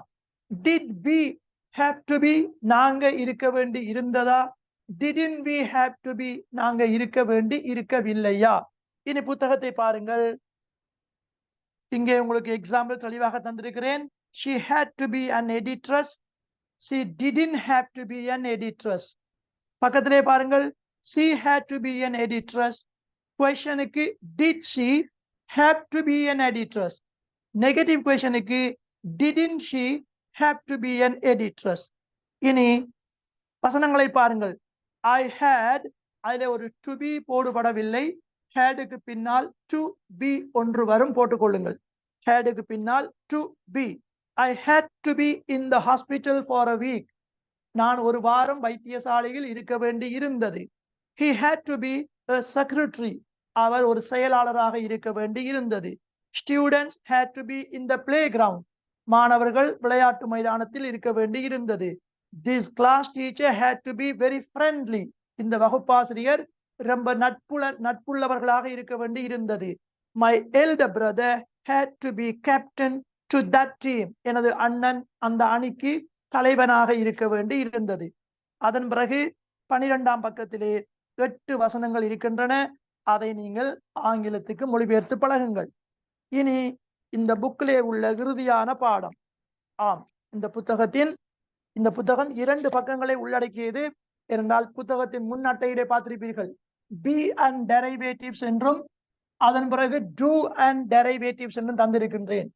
did we have to be நாங்க இருக்க வேண்டி இருந்ததா? didn't we have to be நாங்க இருக்க வேண்டி இருக்கவில்லையா? இனி புத்தகத்தை பாருங்கள். இங்கே உங்களுக்கு எக்ஸாம்பிள் தெளிவாக தந்திருக்கிறேன். she had to be an editress. she didn't have to be an editress. பக்கத்திலே பாருங்கள். she had to be an editress. questionக்கு did she have to be an editress? negative questionக்கு didn't she have to be an editress? இனி வசனங்களை பாருங்கள். I had அதிலே ஒரு to be போடுபடவில்லை. hadக்கு பின்னால் to be ஒன்று வரும், போட்டுக்கொள்ளுங்கள். hadக்கு பின்னால் to be. I had to be in the hospital for a week. நான் ஒரு வாரம் வைத்தியசாலையில் இருக்க வேண்டி இருந்தது. He had to be a secretary. அவர் ஒரு செயலாளராக இருக்க வேண்டி இருந்தது. Students had to be in the playground. மாணவர்கள் விளையாட்டு மைதானத்தில் இருக்க வேண்டி இருந்தது. This class teacher had to be very friendly. இந்த வகுப்பாசிரியர் ரொம்ப நட்புள்ளவர்களாக இருக்க வேண்டி இருந்தது. My elder brother had to be captain to that team. எனது அண்ணன் அந்த அணிக்கு தலைவனாக இருக்க வேண்டி இருந்தது. அதன் பிறகு 12ஆம் பக்கத்திலே 8 வசனங்கள் இருக்கின்றன. அதை நீங்கள் ஆங்கிலத்துக்கு மொழிபெயர்த்து பழகுங்கள். இனி இந்த புக்கிலே உள்ள இறுதியான பாடம். ஆம், இந்த புத்தகம் 2 பக்கங்களை உள்ளடக்கியது. என்றால் புத்தகத்தின் முன் அட்டையிலே பார்த்திருப்பீர்கள். be and derivatives என்றும் அதன் பிறகு do and derivatives என்றும் தந்திருக்கின்றேன்.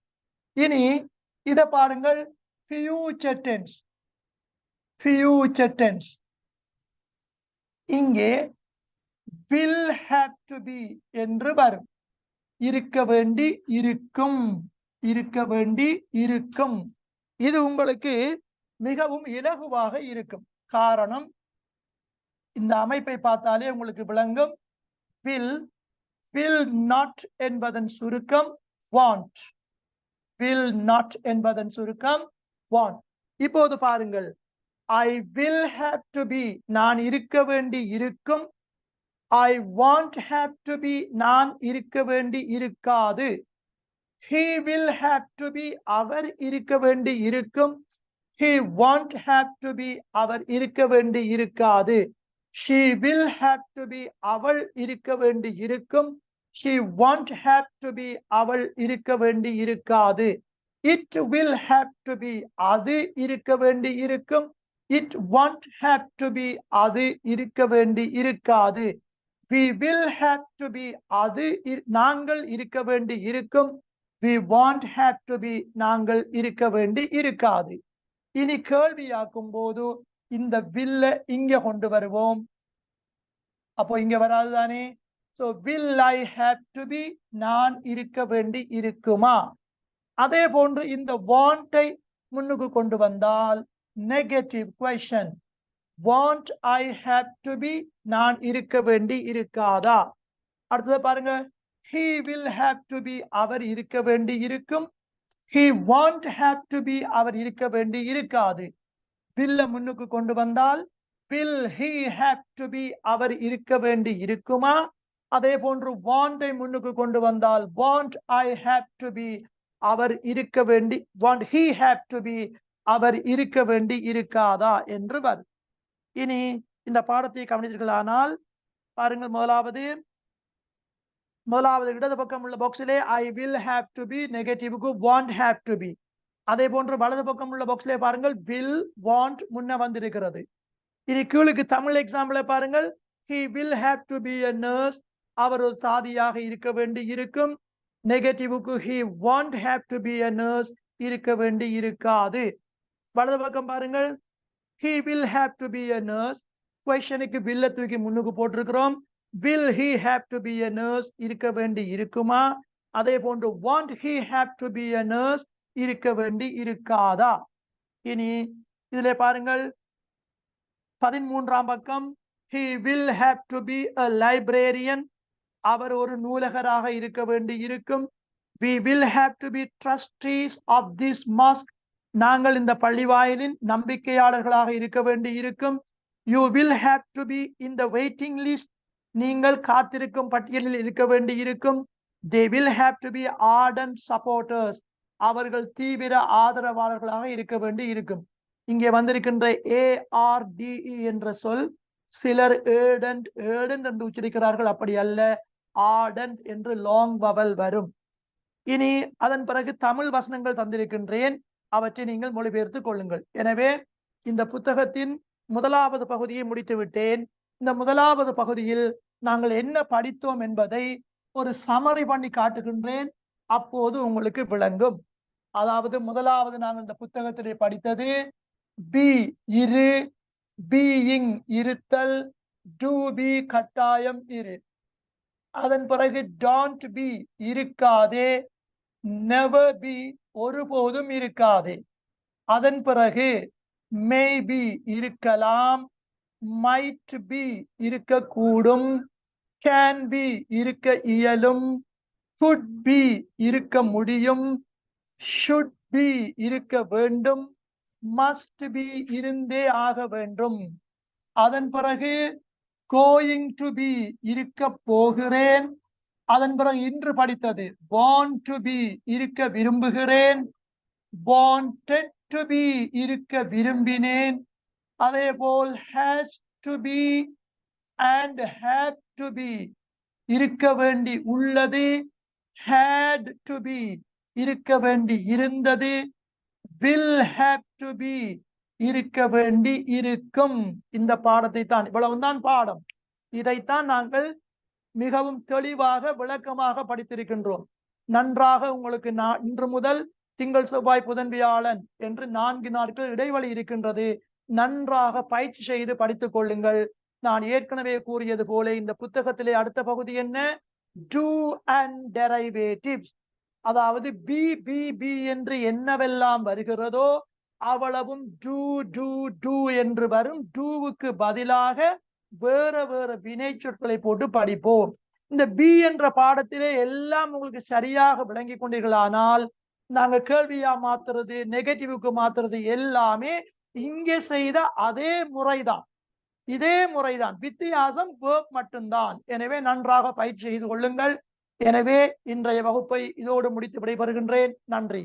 இனி இதை பாருங்கள். future tense. இங்கே will have to be என்று வரும். இருக்க வேண்டி இருக்கும். இது உங்களுக்கு மிகவும் இலகுவாக இருக்கும். காரணம், இந்த அமைப்பை பார்த்தாலே உங்களுக்கு விளங்கும். will not என்பதன் சுருக்கம் want. will not என்பதன் சுருக்கம் want. இப்போது பாருங்கள். I will have to be நான் இருக்க வேண்டி இருக்கும். I won't have to be நான் இருக்க வேண்டி இருக்காது. He will have to be அவர் இருக்க வேண்டி இருக்கும். He won't have to be அவர் இருக்க வேண்டி இருக்காது. She will have to be அவள் இருக்க வேண்டி இருக்கும். She won't have to be அவள் இருக்க வேண்டி இருக்காது. It will have to be அது இருக்க வேண்டி இருக்கும். It won't have to be அது இருக்க வேண்டி இருக்காது. We will have to be அது நாங்கள் இருக்க வேண்டி இருக்கும். We won't have to be நாங்கள் இருக்க வேண்டி இருக்காது. இனி கேள்வியாக்கும் போது இந்த will இங்க கொண்டு வருவோம். அப்போ இங்க வராது தானே. So will I have to be நான் இருக்க வேண்டி இருக்குமா? அதே போன்று இந்த want ஐ முன்னுக்கு கொண்டு வந்தால் negative question. want I have to be நான் இருக்க வேண்டி இருக்காதா? அடுத்தது பாருங்க. he will have to be அவர் இருக்க வேண்டி இருக்கும். he won't have to be அவர் இருக்க வேண்டி இருக்காது. will முன்னுக்கு கொண்டு வந்தால் will he have to be அவர் இருக்க வேண்டி இருக்குமா? அதே போன்று want ஐ முன்னுக்கு கொண்டு வந்தால் want I have to be அவர் இருக்க வேண்டி want he have to be அவர் இருக்க வேண்டி இருக்காதா என்று வரும். இனி இந்த பாடத்தை கவனித்தீர்களானால் பாருங்கள். முதலாவது முதலாவது இடது பக்கம் உள்ள பாக்ஸிலே I will have to be, நெகட்டிவ்க்கு வாண்ட் ஹேவ் டு பி. அதே போன்று வலது பக்கம் உள்ள பாக்ஸிலே பாருங்கள் வில் வாண்ட் முன்ன வந்திருக்கிறது. இனி கீழுக்கு தமிழ் எக்ஸாம்பிளை பாருங்கள். he will have to be a nurse, அவர் ஒரு தாதியாக இருக்க வேண்டி இருக்கும். நெகட்டிவ்க்கு he won't have to be a nurse, இருக்க வேண்டி இருக்காது. வலது பக்கம் பாருங்கள் he will have to be a nurse, கொஸ்டனுக்கு will தூக்கி முன்னுக்கு போட்டிருக்கிறோம். will he have to be a nurse, இருக்க வேண்டி இருக்குமா? அதே போன்று won't he have to be a nurse, இருக்க வேண்டி இருக்காதா? இனி இதிலே பாருங்கள் 13ஆம் பக்கம் he will have to be a librarian, அவர் ஒரு நூலகராக இருக்க வேண்டி இருக்கும். we will have to be trustees of this mosque, நாங்கள் இந்த பள்ளிவாயிலின் நம்பிக்கையாளர்களாக இருக்க வேண்டி இருக்கும். you will have to be in the waiting list, நீங்கள் காத்திருக்கும் பட்டியலில் இருக்க வேண்டி இருக்கும். they will have to be ardent supporters, அவர்கள் தீவிர ஆதரவாளர்களாக இருக்க வேண்டி இருக்கும். இங்கே வந்திருக்கின்ற ARDE என்ற சொல் சிலர் ஏடன்ட் என்று உச்சரிக்கிறார்கள், அப்படி அல்ல, ஆர்டன்ட் என்று லாங் வவல் வரும். இனி அதன் பிறகு தமிழ் வசனங்கள் தந்திருக்கின்றேன், அவற்றை நீங்கள் மொழிபெயர்த்துக் கொள்ளுங்கள். எனவே இந்த புத்தகத்தின் முதலாவது பகுதியை முடித்து விட்டேன். இந்த முதலாவது பகுதியில் நாங்கள் என்ன படித்தோம் என்பதை ஒரு சமரி பண்ணி காட்டுகின்றேன், அப்போது உங்களுக்கு விளங்கும். அதாவது முதலாவது நாங்கள் இந்த புத்தகத்திலே படித்தது பி இரு, பீயிங் இருத்தல், டு பி கட்டாயம் இரு. அதன் பிறகு டான்ட் பி இருக்காதே, நெவர் பி ஒருபோதும் இருக்காதே. அதன் பிறகு மேபி இருக்கலாம், மைட் பி இருக்கக்கூடும், கேன் பி இருக்க இயலும், குட் பி இருக்க முடியும், ஷுட் பி இருக்க வேண்டும், மஸ்ட் பி இருந்தே ஆக வேண்டும். அதன் பிறகு கோயிங் டு பி இருக்க போகிறேன். அதன் பிறகு இன்று படித்தது want to be இருக்க விரும்புகிறேன், wanted to be இருக்க விரும்பினேன். அதே போல் has to be and had to be இருக்க வேண்டி உள்ளது, had to be இருக்க வேண்டி இருந்தது, will have to be இருக்க வேண்டி இருக்கும். இந்த பாடத்தை தான், இவ்வளவுதான் பாடம். இதைத்தான் நாங்கள் மிகவும் தெளிவாக விளக்கமாக படித்திருக்கின்றோம். நன்றாக உங்களுக்கு இன்று முதல் திங்கள் செவ்வாய் புதன் வியாழன் என்று 4 நாட்கள் இடைவெளி இருக்கின்றது. நன்றாக பயிற்சி செய்து படித்துக் கொள்ளுங்கள். நான் ஏற்கனவே கூறியது போல இந்த புத்தகத்திலே அடுத்த பகுதி என்ன, do and derivatives, அதாவது பி பி பி என்று என்னவெல்லாம் வருகிறதோ அவ்வளவும் do என்று வரும். டூவுக்கு பதிலாக வேற வேற வினை சொற்களை போட்டு படிப்போம். இந்த பி என்ற பாடத்திலே எல்லாம் உங்களுக்கு சரியாக விளங்கி கொண்டீர்களானால் நாங்கள் கேள்வியா மாத்துறது, நெகட்டிவ்க்கு மாத்துறது எல்லாமே இங்கே செய்த அதே முறைதான், இதே முறைதான், வித்தியாசம் வேர்ப் மட்டும்தான். எனவே நன்றாக பயிற்சி செய்து கொள்ளுங்கள். எனவே இன்றைய வகுப்பை இதோடு முடித்து விடைபெறுகின்றேன். நன்றி.